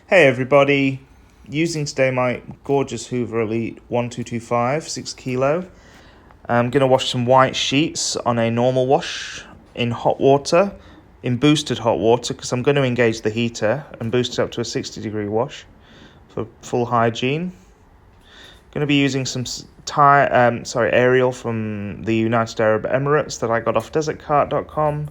Hey everybody, using today my gorgeous Hoover Elite 1225 6 kilo. I'm going to wash some white sheets on a normal wash in hot water, in boosted hot water, because I'm going to engage the heater and boost it up to a 60-degree wash for full hygiene. Going to be using some Ariel from the United Arab Emirates that I got off desertcart.com.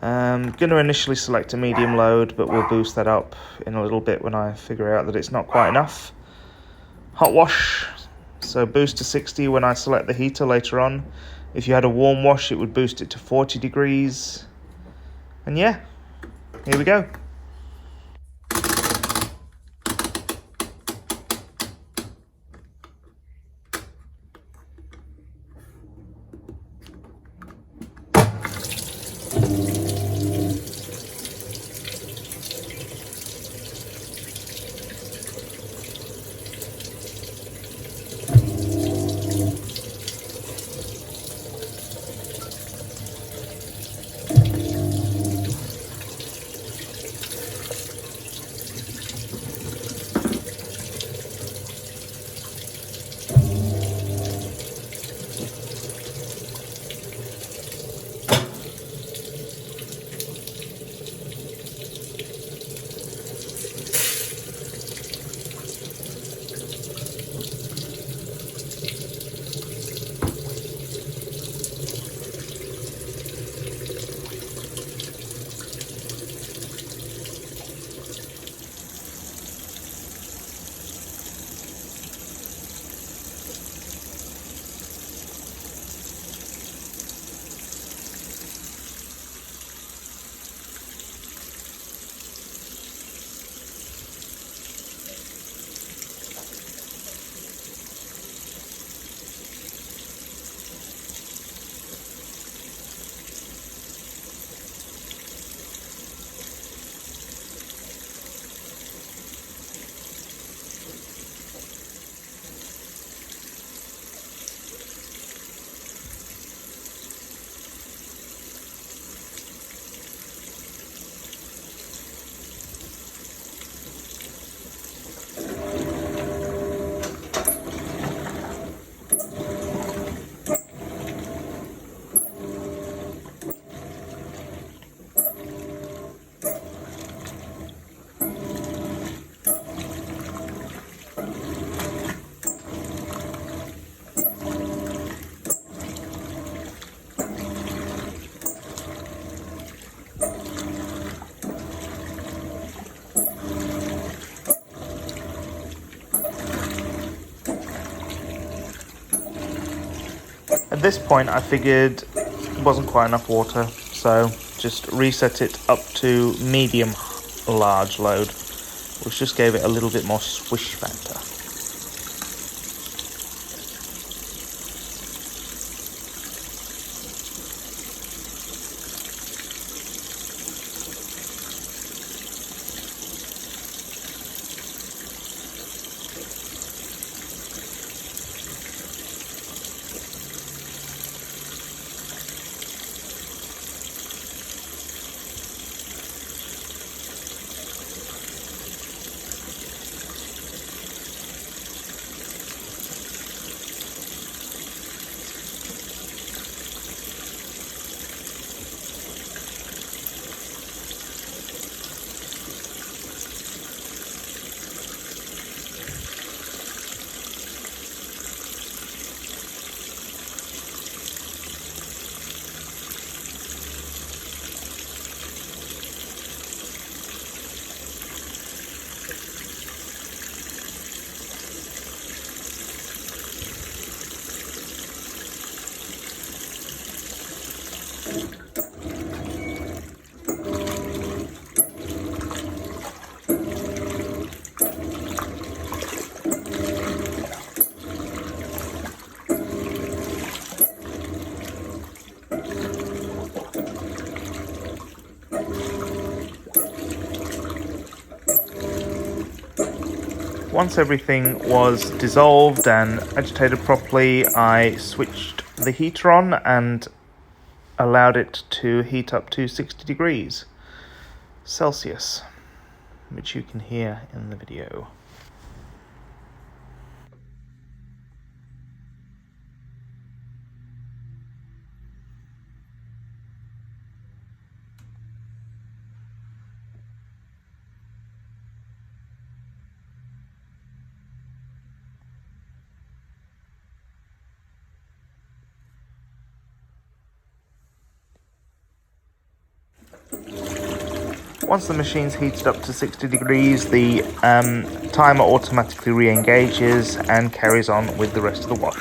I'm going to initially select a medium load, but we'll boost that up in a little bit when I figure out that it's not quite enough. Hot wash, so boost to 60 when I select the heater later on. If you had a warm wash, it would boost it to 40 degrees. And yeah, here we go. At this point, I figured it wasn't quite enough water, so just reset it up to medium large load, which just gave it a little bit more swish factor. Once everything was dissolved and agitated properly, I switched the heater on and allowed it to heat up to 60 degrees Celsius. which you can hear in the video. Once the machine's heated up to 60 degrees, the timer automatically re-engages and carries on with the rest of the wash.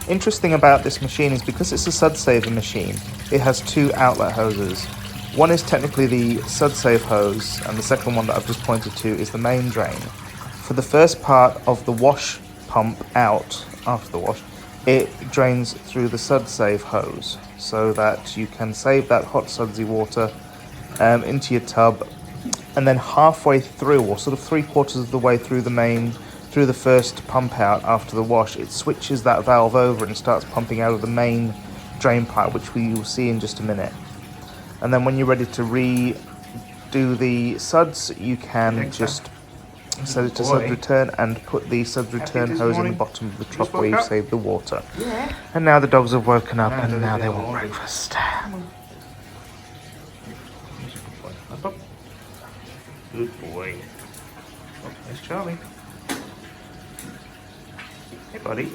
Interesting about this machine is because it's a sud saver machine, it has two outlet hoses. One is technically the sud save hose, and the second one that I've just pointed to is the main drain. For the first part of the wash pump out after the wash, it drains through the sud save hose so that you can save that hot sudsy water into your tub, and then halfway through, or sort of 3/4 of the way through the first pump out after the wash, it switches that valve over and starts pumping out of the main drain pipe, which we will see in just a minute. And then when you're ready to redo the suds, you can just set it to sud return and put the sud return hose in the bottom of the trough where you've saved the water. Yeah. And now the dogs have woken up and now they want breakfast. Good boy. Oh, there's Charlie. Hey, buddy.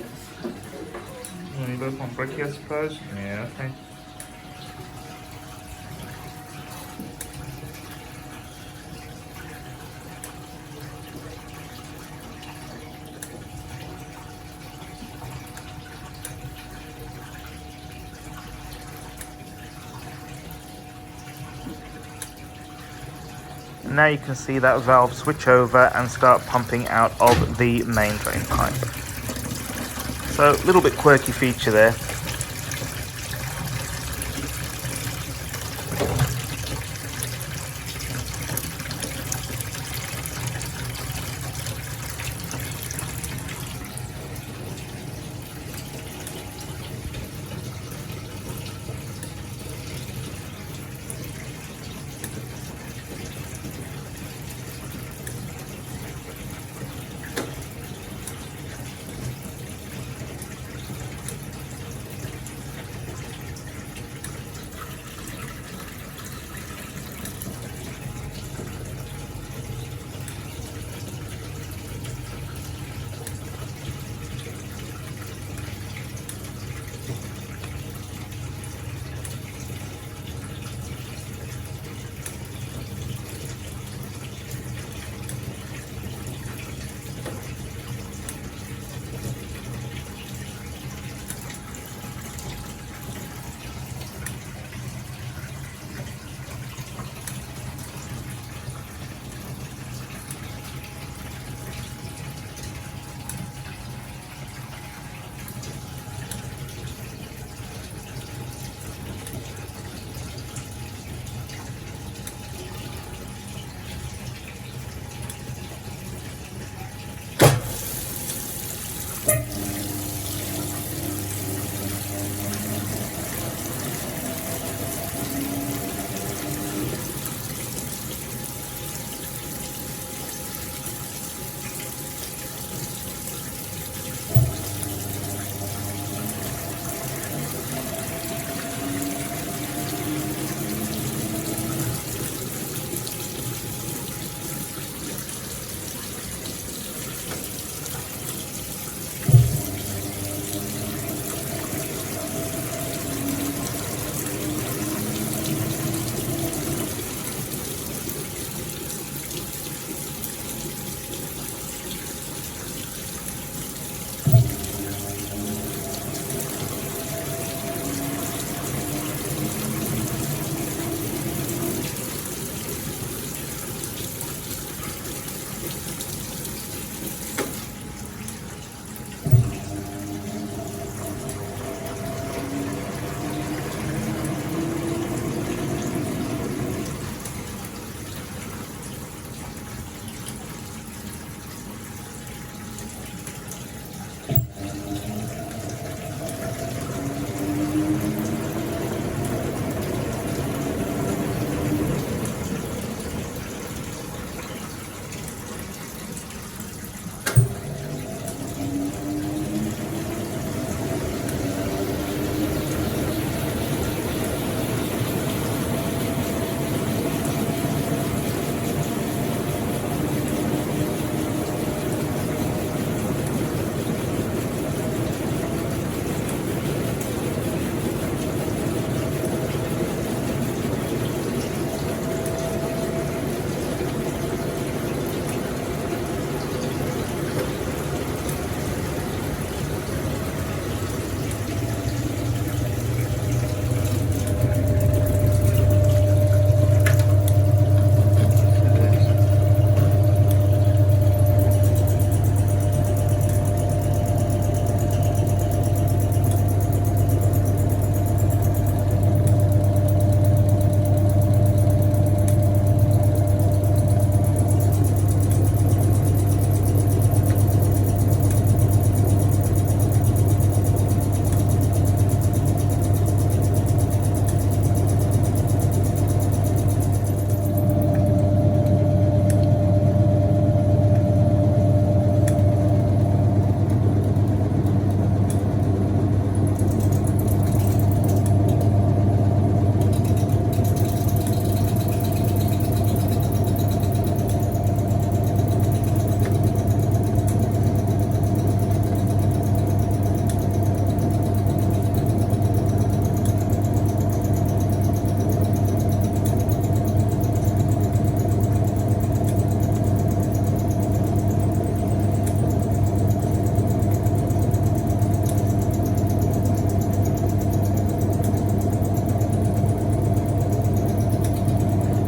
You both want brekkie, I suppose? Yeah, okay. Now you can see that valve switch over and start pumping out of the main drain pipe. So, a little bit quirky feature there.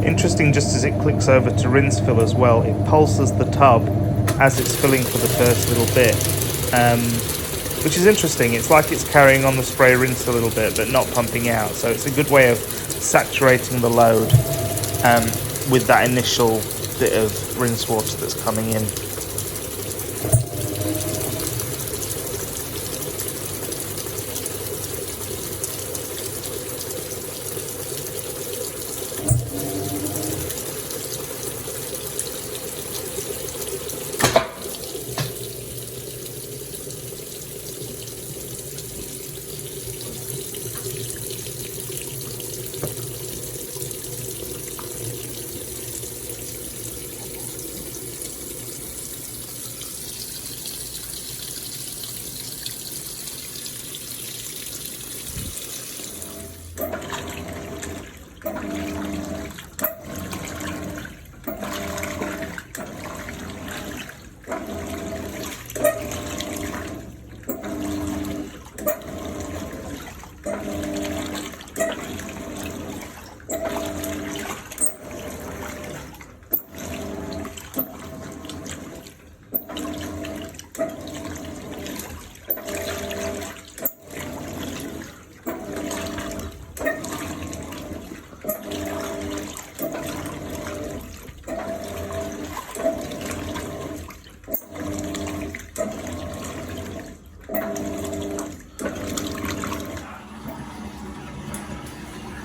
Interesting, just as it clicks over to rinse fill as well, it pulses the tub as it's filling for the first little bit, which is interesting. It's like it's carrying on the spray rinse a little bit but not pumping out, so it's a good way of saturating the load with that initial bit of rinse water that's coming in.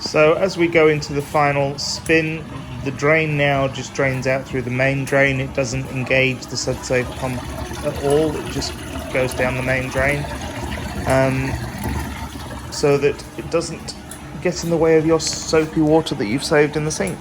So as we go into the final spin, the drain now just drains out through the main drain. It doesn't engage the sub-safe pump at all, it just goes down the main drain, so that it doesn't get in the way of your soapy water that you've saved in the sink.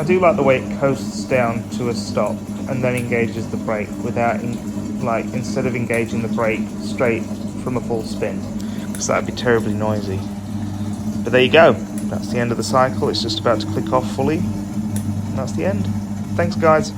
I do like the way it coasts down to a stop and then engages the brake without, instead of engaging the brake straight from a full spin, because that would be terribly noisy. But there you go. That's the end of the cycle. It's just about to click off fully. And that's the end. Thanks, guys.